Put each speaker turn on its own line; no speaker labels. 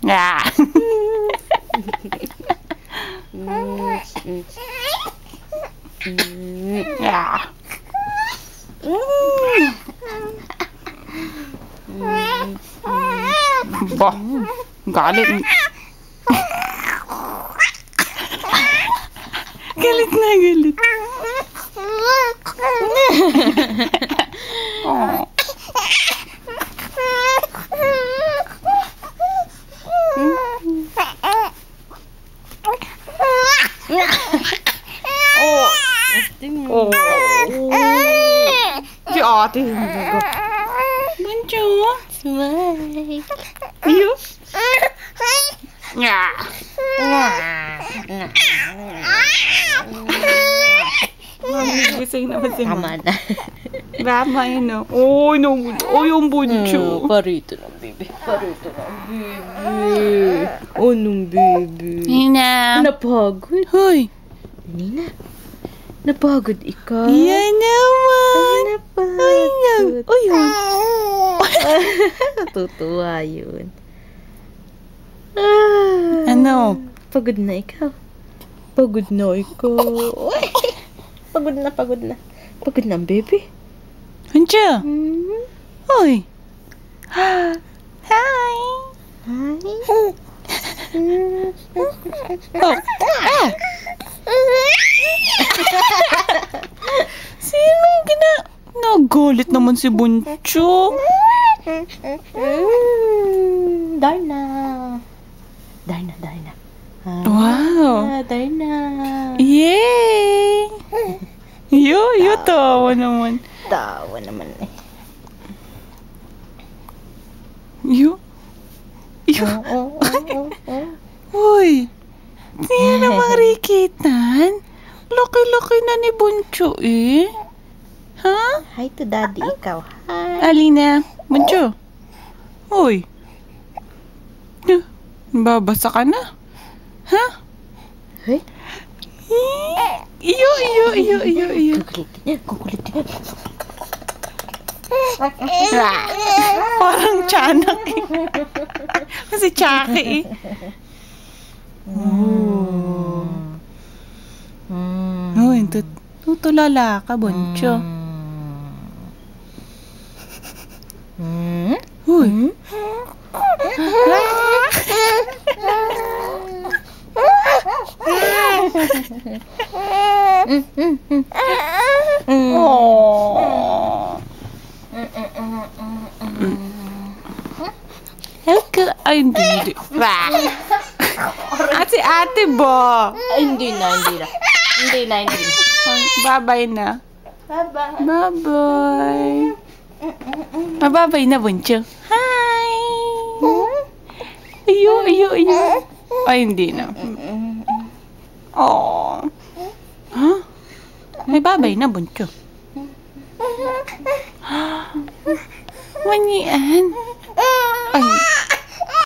Yeah. Yeah. Bah, galit. Galit na galit. Oh. Oh. Si ate. Buncho.
Smile.
You? Yeah. Mami, gising naman si
Tama
Mama.
na.
Tama yun, no? Oh, no. Oh, yung buncho.
Parito ng baby. Parito ng baby. Anong baby?
Nina.
Napagod?
Hoy.
Nina, napagod ikaw?
Yan naman.
Napagod.
Oh, yun.
Natutuwa yun.
Ano?
Pagod na ikaw. Pagod na ikaw. Pagod na, pagod na. Pagod na, baby.
Buncho.
Hmm?
Hoy. Hi.
Hi.
Oh. Ah. Sino nagalit naman si Buncho?
Darna. Darna, Darna.
Wow.
Darna.
Yay! Yo, tawa naman.
Tawa naman eh.
Yo.
Oo.
Uy. Sino namang rikitan? Laki-laki na ni Buncho eh. Ha?
Hi to daddy, ikaw. Hi.
Alina. Buncho. Uy. Babasa ka na. Ha?
Hey?
Iyo.
Kukulitin.
Parang tiyanak eh. Kasi tsaki eh. Uy, tutulala ka, Buncho. Uy. Oh. Ay, hindi. Ate ba?
Hindi na.
Bye-bye na.
Bye-bye.
Bye-bye. Mababay na, Buncho. Hi! Iyo. Ay, hindi na. Oh. Ha? May babay na, Buncho. Manian. Ay.